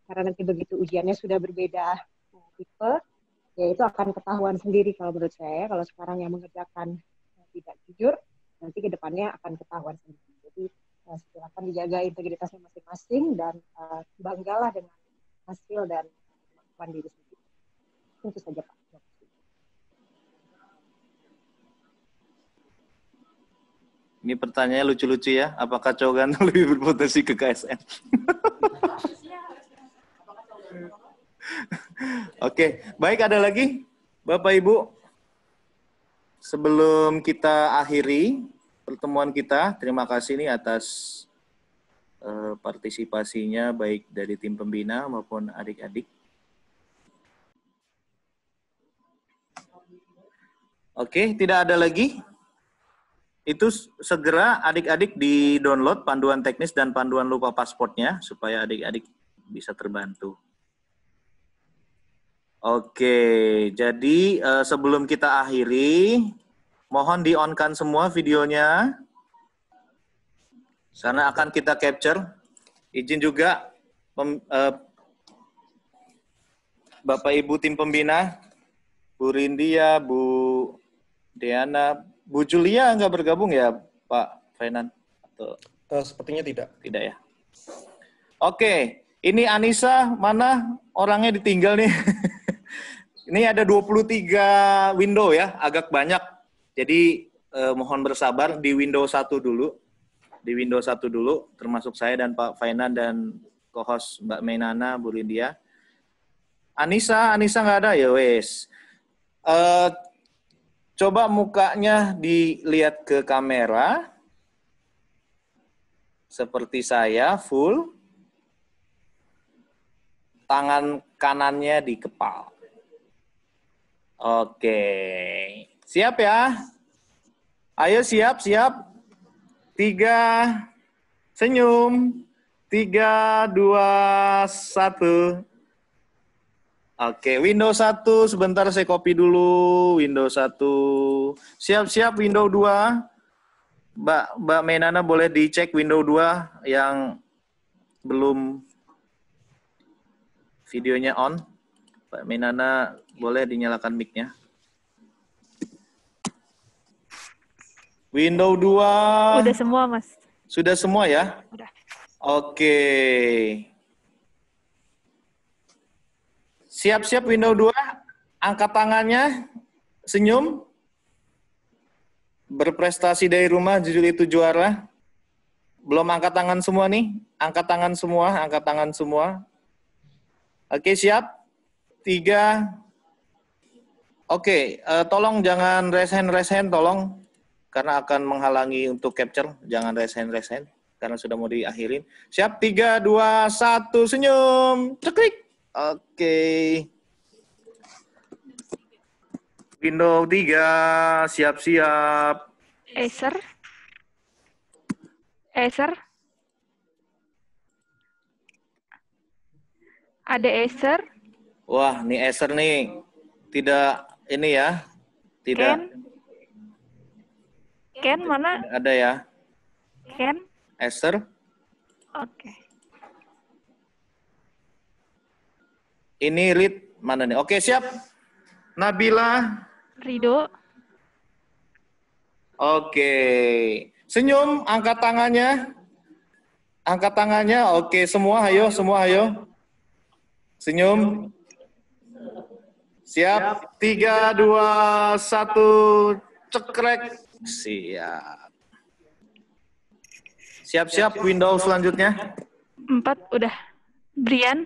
Karena nanti begitu ujiannya sudah berbeda tipe, ya itu akan ketahuan sendiri kalau menurut saya, kalau sekarang yang mengerjakan tidak jujur, nanti ke depannya akan ketahuan sendiri. Jadi silakan dijaga integritasnya masing-masing dan banggalah dengan hasil dan kemampuan diri sendiri. Itu saja Pak. Ini pertanyaannya lucu-lucu ya. Apakah Cogan lebih berpotensi ke KSN? Oke, baik, ada lagi Bapak Ibu? Sebelum kita akhiri pertemuan kita, terima kasih nih atas partisipasinya baik dari tim pembina maupun adik-adik. Oke, tidak ada lagi. Itu segera adik-adik di-download panduan teknis dan panduan lupa pasportnya supaya adik-adik bisa terbantu. Oke, jadi sebelum kita akhiri, mohon di-on-kan semua videonya, karena akan kita capture. Izin juga, Bapak Ibu tim pembina, Bu Rindia, Bu Deana, Bu Julia nggak bergabung ya, Pak Fainan? Atau... Sepertinya tidak. Tidak ya. Oke, ini Anissa, mana orangnya ditinggal nih? Ini ada 23 window ya, agak banyak. Jadi mohon bersabar di window 1 dulu. Di window 1 dulu, termasuk saya dan Pak Fainan dan co-host Mbak Mainana, Bu Lydia. Anissa nggak ada ya wes. Coba mukanya dilihat ke kamera. seperti saya, full. Tangan kanannya di kepal. Oke. Siap ya? Ayo siap. 3, senyum. 3, 2, 1. Oke, Windows 1 sebentar saya copy dulu. Windows 1. Siap-siap Windows 2. Mbak Menana boleh dicek Windows 2 yang belum videonya on. Mbak Menana boleh dinyalakan mic-nya. Windows 2. Udah semua, Mas. Sudah semua ya? Udah. Oke. Siap-siap Windows 2. Angkat tangannya. Senyum. Berprestasi dari rumah, jujur itu juara. Belum angkat tangan semua nih. Angkat tangan semua. Oke, siap. 3. Oke, tolong jangan raise hand, tolong. Karena akan menghalangi untuk capture. Jangan raise hand. Karena sudah mau diakhirin. Siap, 3, 2, 1, senyum. Ceklik. Oke. Windows 3, siap-siap. Acer. Ada Acer. Wah, nih Acer nih. Tidak, ini ya. Tidak. Ken mana? Ada ya. Ken. Acer. Oke. Ini read mana nih? Oke, siap. Nabila. Rido. Oke. Senyum, angkat tangannya. Oke, semua ayo. Senyum. Siap. 3, 2, 1. Cekrek. Siap. Windows selanjutnya. 4 udah. Brian.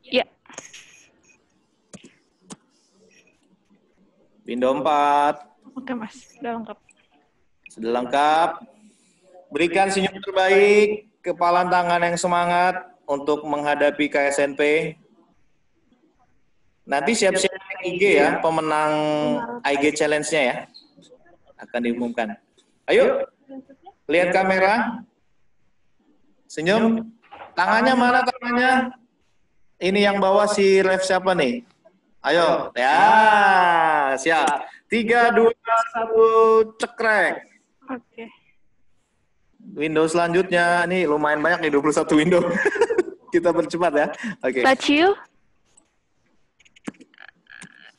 Ya. Windows 4. Oke, Mas. Udah lengkap. Sudah lengkap. Berikan senyum terbaik, kepalan tangan yang semangat untuk menghadapi KSNP. Nanti siap-siap IG ya, pemenang IG Challenge-nya ya. Akan diumumkan. Ayo, lihat kamera. Senyum. Tangannya mana tangannya? Ini yang bawa si ref siapa nih? Ayo, ya, siap. 3, 2, 1, cekrek. Oke. Windows selanjutnya, nih lumayan banyak nih, 21 window. Kita percepat ya. Oke. Touch you.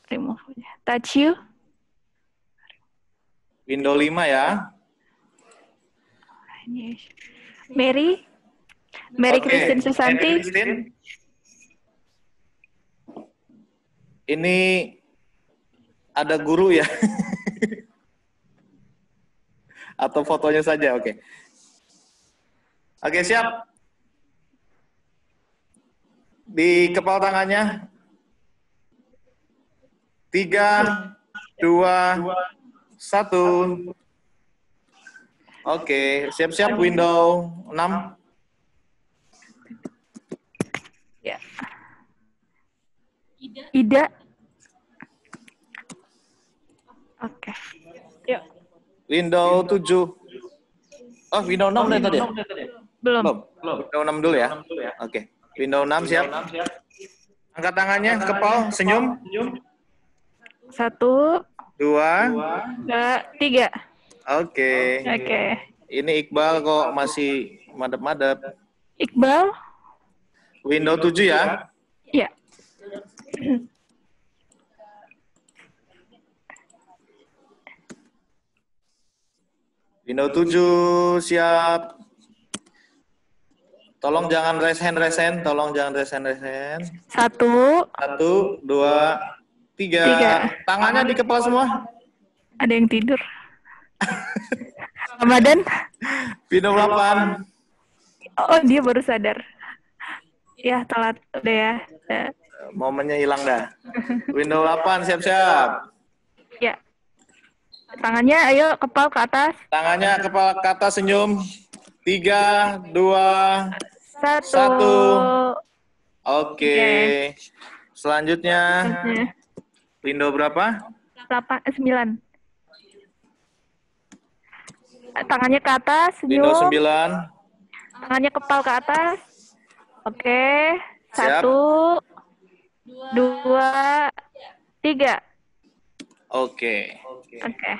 Remove. Touch you. Windows 5 ya. Mary. Mary Christine Susanti. Mary Christine. Ini ada guru ya? Atau fotonya saja, oke. Oke, siap. Di kepala tangannya. 3, 2, 1. Oke, siap-siap Windows 6. Ya. Ida. Oke. Yuk. Windows 7. Oh, Windows 6 tadi ya? Belum. Windows 6 dulu ya? Oke. Windows 6 siap. Angkat tangannya, kepal, senyum. 1, 2, 3. Oke. Ini Iqbal kok masih madep-madep. Iqbal. Windows 7 ya? Iya. Windows 7 siap. Tolong jangan raise hand. Tolong jangan raise hand. 1, 1, 2, 3. Tangannya di kepala semua. Ada yang tidur. Ramadan. Windows 8. Oh, dia baru sadar. Ya, telat udah ya. Momennya hilang dah. Windows 8 siap-siap. Ya. Tangannya ayo kepal ke atas. Tangannya kepala ke atas, senyum. 3, 2, 1. 1. Oke. Oke. Selanjutnya, window berapa? 9. Tangannya ke atas, Window senyum. 9. Tangannya kepal ke atas. Oke. Siap. 1, 2, 3. Oke. Oke.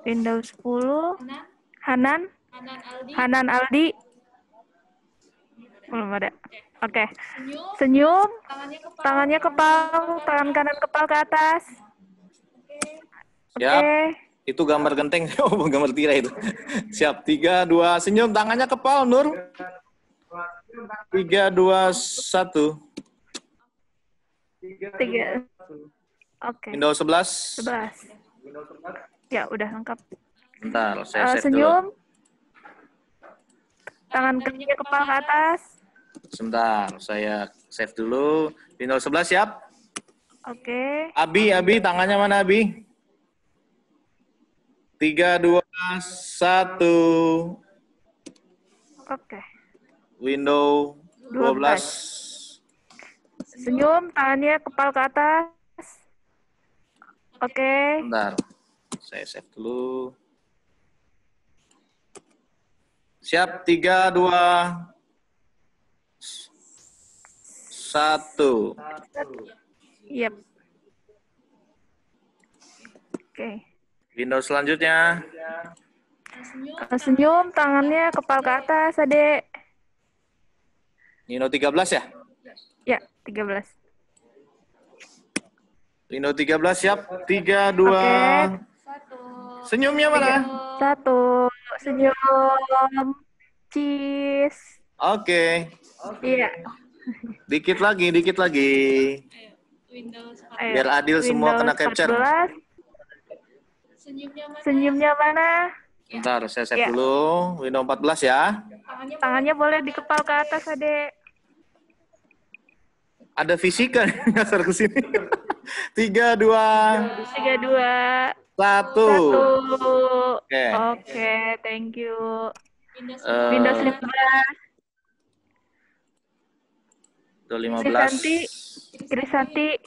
Windows 10. Hanan. Hanan Aldi. Belum ada. Oke. Senyum. Tangannya kepal, tangan kanan kepal ke atas. Siap. Oke. Itu gambar genteng. Oh, gambar tirai itu. Siap. 3, 2, senyum. Tangannya kepal, Nur. 3, 2, 1. 3. Oke. Windows 11. 11. Ya, udah lengkap. Bentar, saya save Senyum. dulu. Tangan kakinya kepal ke atas. Sebentar, saya save dulu. Windows 11 siap? Oke. Abi, tangannya mana Abi? 3, 2, 1. Oke. Windows 12. Senyum, tangannya kepal ke atas. Oke. Bentar, saya save dulu. Siap, 3, 2, 1. Yep. Oke. Windows selanjutnya. Senyum, tangannya kepal ke atas, Adek. Windows 13 ya? Ya, 13. Windows 13 siap. 3, 2. Oke. Senyumnya mana? 1. Senyum. Cheese. Oke. Iya. Dikit lagi. Ayo. Biar adil semua kena Windows capture. 14. Senyumnya mana? Bentar, saya save Ya. dulu. Windows 14 ya. Tangannya boleh dikepal ke atas, Adek. Ada fisika nih, ngasar ke sini. 3, 2, 3, 2, 1. 1. Oke. Oke, thank you. Windows 15. Windows 15. Krisanti.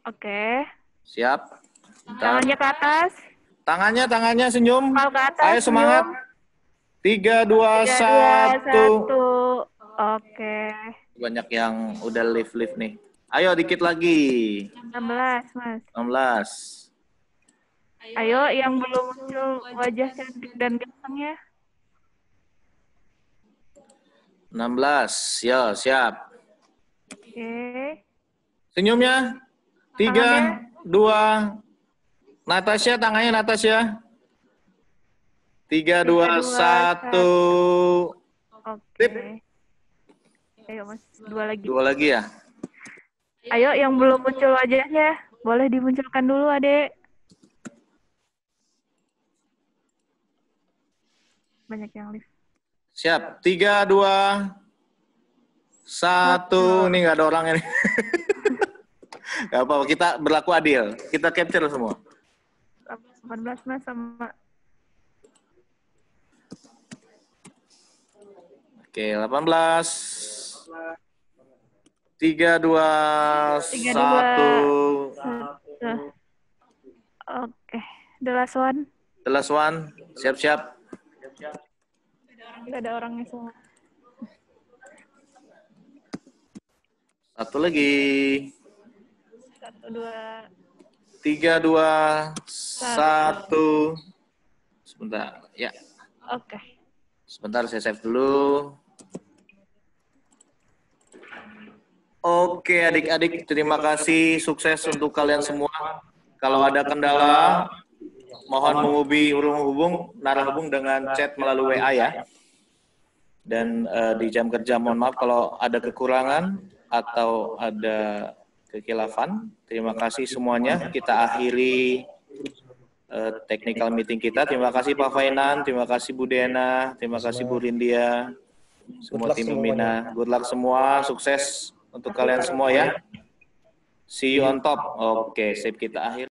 Oke. Siap. Bentar. Tangannya ke atas. Tangannya senyum. Kepal ke atas. Ayo semangat. 3, 2, 1. Oke. Banyak yang udah live nih. Ayo dikit lagi. 16, Mas. 16. Ayo yang belum muncul wajah cantik dan gantengnya. 16. Yo, siap. Oke. Senyumnya. 3, 2. Natasha, tangannya Natasha. 3, 2, 1. Oke. Ayo Mas, 2 lagi. 2 lagi ya? Ayo yang belum muncul wajahnya, boleh dimunculkan dulu, Adek. Banyak yang live. Siap. 3, 2, 1. Ini nggak ada orangnya nih. Gak apa-apa, kita berlaku adil. Kita capture semua. 18 Mas sama. Oke, 18. 3, 2, 1. Oke, the last one. The last one. Siap-siap. Tidak ada orangnya semua. 1 lagi. 1, 2. 3, 2, 1. Sebentar, ya. Oke. Sebentar, saya save dulu. Oke, adik-adik, terima kasih. Sukses untuk kalian semua. Kalau ada kendala, mohon menghubung narahubung dengan chat melalui WA ya. Dan di jam kerja, mohon maaf kalau ada kekurangan atau ada kekhilafan. Terima kasih semuanya. Kita akhiri technical meeting kita. Terima kasih Pak Fainan, terima kasih Bu Dena, terima kasih Bu Rindia, semua tim pembina. Good luck semua, sukses untuk kalian semua ya. See you on top. Oke, sip, kita akhiri.